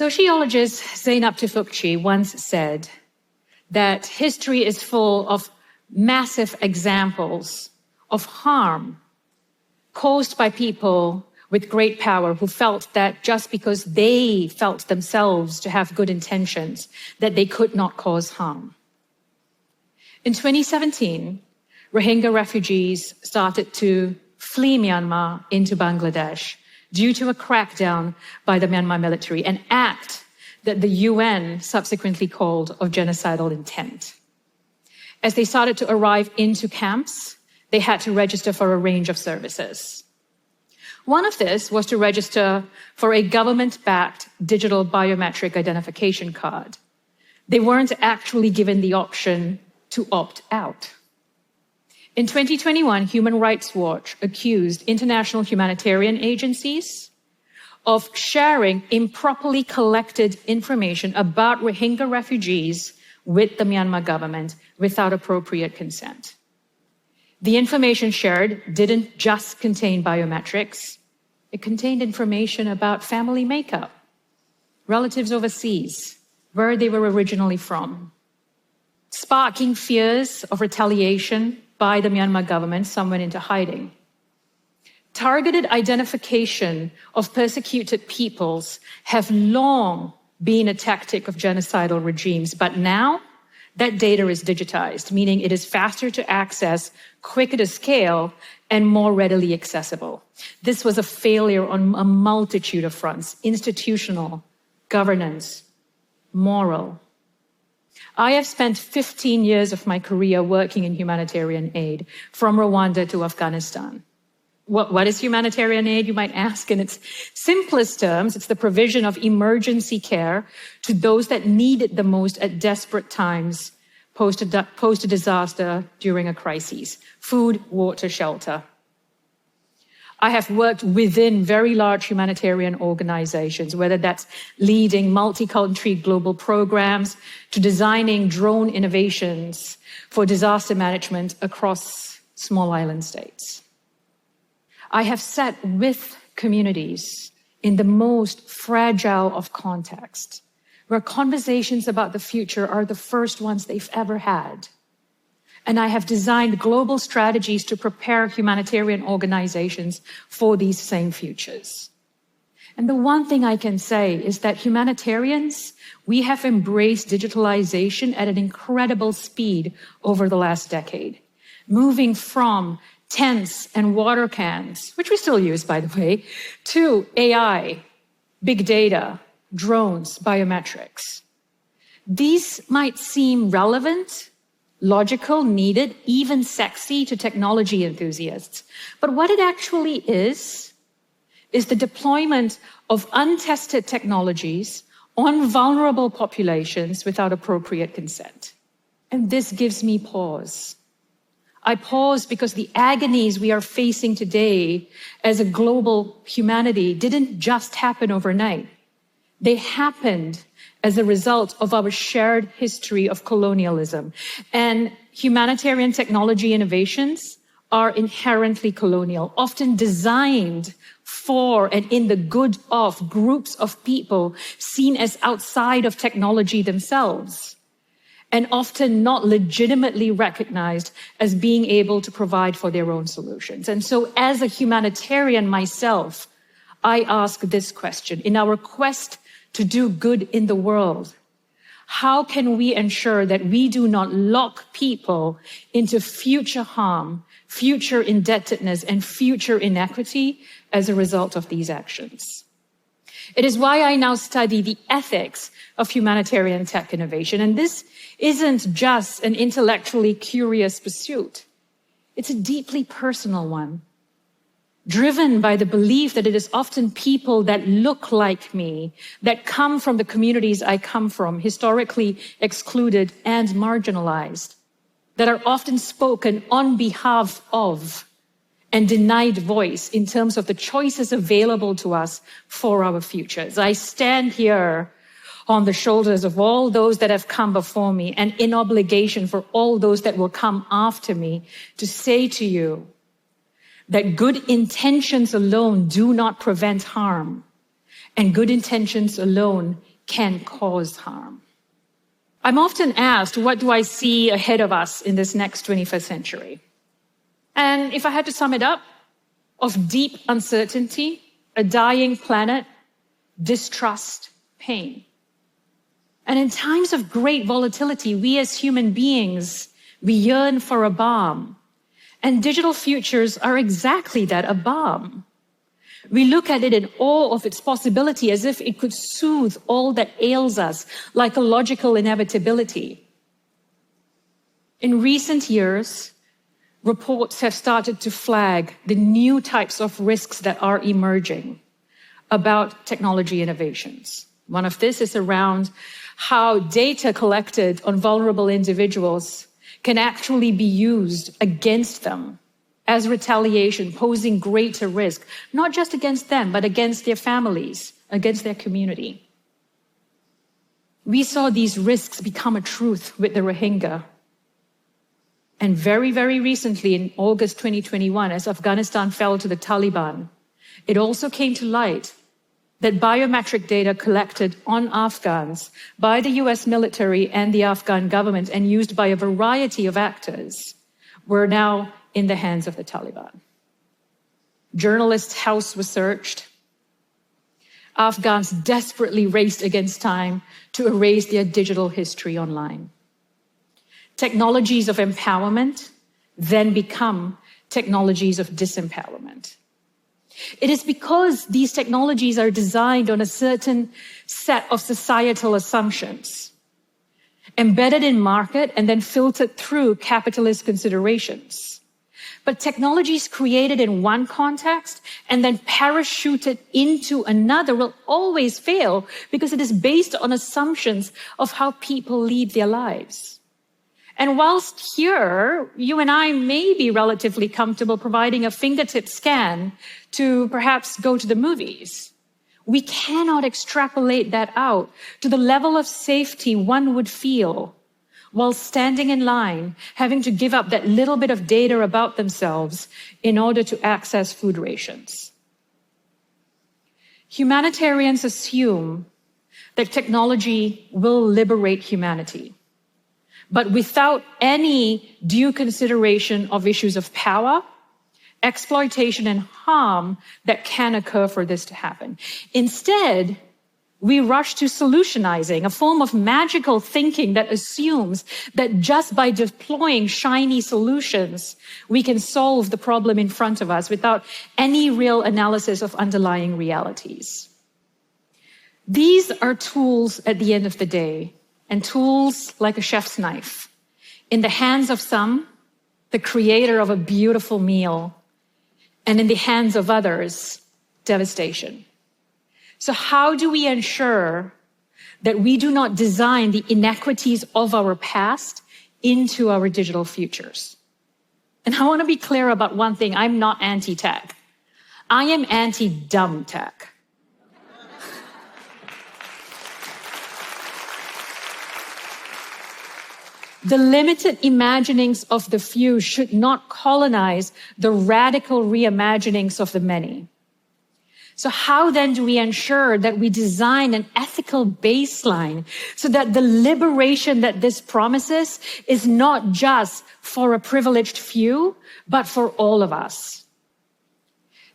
Sociologist Zeynep Tufekci once said that history is full of massive examples of harm caused by people with great power who felt that just because they felt themselves to have good intentions, that they could not cause harm. In 2017, Rohingya refugees started to flee Myanmar into Bangladesh due to a crackdown by the Myanmar military, an act that the UN subsequently called of genocidal intent. As they started to arrive into camps, they had to register for a range of services. One of this was to register for a government-backed digital biometric identification card. They weren't actually given the option to opt out. In 2021, Human Rights Watch accused international humanitarian agencies of sharing improperly collected information about Rohingya refugees with the Myanmar government without appropriate consent. The information shared didn't just contain biometrics. It contained information about family makeup, relatives overseas, where they were originally from, sparking fears of retaliation by the Myanmar government. Some went into hiding. Targeted identification of persecuted peoples have long been a tactic of genocidal regimes, but now that data is digitized, meaning it is faster to access, quicker to scale, and more readily accessible. This was a failure on a multitude of fronts: institutional, governance, moral. I have spent 15 years of my career working in humanitarian aid, from Rwanda to Afghanistan. What is humanitarian aid, you might ask? In its simplest terms, it's the provision of emergency care to those that need it the most at desperate times post a disaster during a crisis: food, water, shelter. I have worked within very large humanitarian organizations, whether that's leading multi-country global programs to designing drone innovations for disaster management across small island states. I have sat with communities in the most fragile of contexts, where conversations about the future are the first ones they've ever had. And I have designed global strategies to prepare humanitarian organizations for these same futures. And the one thing I can say is that humanitarians, we have embraced digitalization at an incredible speed over the last decade, moving from tents and water cans, which we still use, by the way, to AI, big data, drones, biometrics. These might seem relevant, logical, needed, even sexy to technology enthusiasts. But what it actually is the deployment of untested technologies on vulnerable populations without appropriate consent. And this gives me pause. I pause because the agonies we are facing today as a global humanity didn't just happen overnight. They happened as a result of our shared history of colonialism. And humanitarian technology innovations are inherently colonial, often designed for and in the good of groups of people seen as outside of technology themselves, and often not legitimately recognized as being able to provide for their own solutions. And so as a humanitarian myself, I ask this question: in our quest to do good in the world, how can we ensure that we do not lock people into future harm, future indebtedness, and future inequity as a result of these actions? It is why I now study the ethics of humanitarian tech innovation. And this isn't just an intellectually curious pursuit. It's a deeply personal one, driven by the belief that it is often people that look like me, that come from the communities I come from, historically excluded and marginalized, that are often spoken on behalf of and denied voice in terms of the choices available to us for our futures. I stand here on the shoulders of all those that have come before me and in obligation for all those that will come after me to say to you that good intentions alone do not prevent harm, and good intentions alone can cause harm. I'm often asked, what do I see ahead of us in this next 21st century? And if I had to sum it up, of deep uncertainty, a dying planet, distrust, pain. And in times of great volatility, we as human beings, we yearn for a balm. And digital futures are exactly that, a balm. We look at it in awe of its possibility as if it could soothe all that ails us, like a logical inevitability. In recent years, reports have started to flag the new types of risks that are emerging about technology innovations. One of this is around how data collected on vulnerable individuals can actually be used against them as retaliation, posing greater risk, not just against them, but against their families, against their community. We saw these risks become a truth with the Rohingya. And very, very recently, in August 2021, as Afghanistan fell to the Taliban, it also came to light that biometric data collected on Afghans by the US military and the Afghan government and used by a variety of actors were now in the hands of the Taliban. Journalists' house was searched. Afghans desperately raced against time to erase their digital history online. Technologies of empowerment then become technologies of disempowerment. It is because these technologies are designed on a certain set of societal assumptions, embedded in market and then filtered through capitalist considerations. But technologies created in one context and then parachuted into another will always fail because it is based on assumptions of how people lead their lives. And whilst here, you and I may be relatively comfortable providing a fingertip scan to perhaps go to the movies, we cannot extrapolate that out to the level of safety one would feel while standing in line, having to give up that little bit of data about themselves in order to access food rations. Humanitarians assume that technology will liberate humanity, but without any due consideration of issues of power, exploitation, and harm that can occur for this to happen. Instead, we rush to solutionizing, a form of magical thinking that assumes that just by deploying shiny solutions, we can solve the problem in front of us without any real analysis of underlying realities. These are tools at the end of the day, and tools like a chef's knife. In the hands of some, the creator of a beautiful meal, and in the hands of others, devastation. So how do we ensure that we do not design the inequities of our past into our digital futures? And I want to be clear about one thing. I'm not anti-tech. I am anti-dumb tech. The limited imaginings of the few should not colonize the radical reimaginings of the many. So how then do we ensure that we design an ethical baseline so that the liberation that this promises is not just for a privileged few, but for all of us?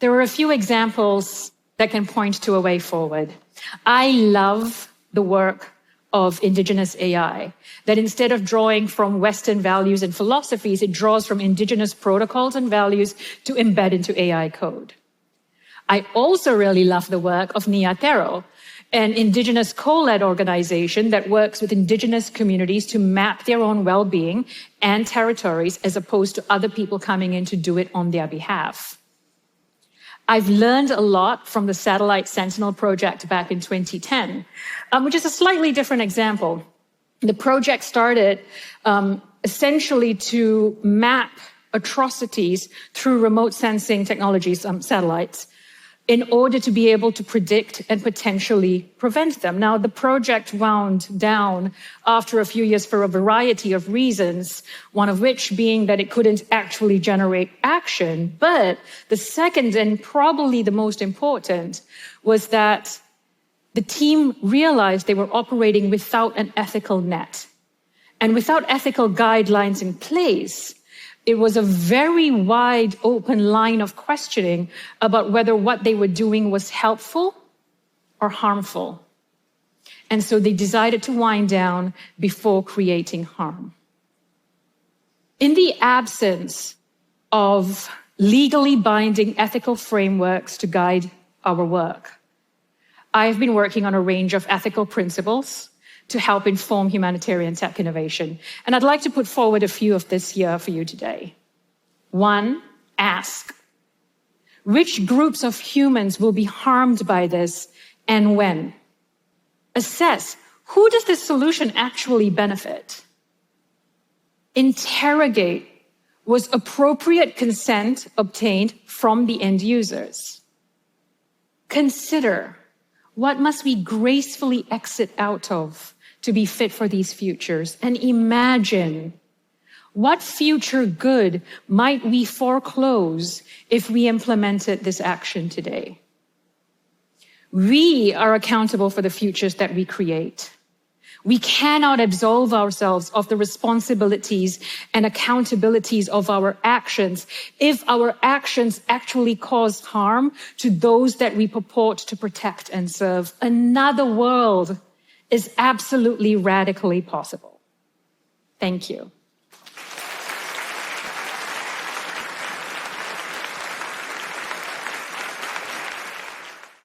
There are a few examples that can point to a way forward. I love the work of indigenous AI, that instead of drawing from Western values and philosophies, it draws from indigenous protocols and values to embed into AI code. I also really love the work of Niatero, an indigenous co-led organization that works with indigenous communities to map their own well-being and territories as opposed to other people coming in to do it on their behalf. I've learned a lot from the Satellite Sentinel project back in 2010, which is a slightly different example. The project started essentially to map atrocities through remote sensing technologies, satellites, in order to be able to predict and potentially prevent them. Now, the project wound down after a few years for a variety of reasons, one of which being that it couldn't actually generate action. But the second, and probably the most important, was that the team realized they were operating without an ethical net. And without ethical guidelines in place, it was a very wide open line of questioning about whether what they were doing was helpful or harmful. And so they decided to wind down before creating harm. In the absence of legally binding ethical frameworks to guide our work, I've been working on a range of ethical principles to help inform humanitarian tech innovation. And I'd like to put forward a few of this here for you today. 1, ask. Which groups of humans will be harmed by this and when? Assess, who does this solution actually benefit? Interrogate, was appropriate consent obtained from the end users? Consider, what must we gracefully exit out of to be fit for these futures? And imagine, what future good might we foreclose if we implemented this action today? We are accountable for the futures that we create. We cannot absolve ourselves of the responsibilities and accountabilities of our actions if our actions actually cause harm to those that we purport to protect and serve. Another world is absolutely radically possible. Thank you.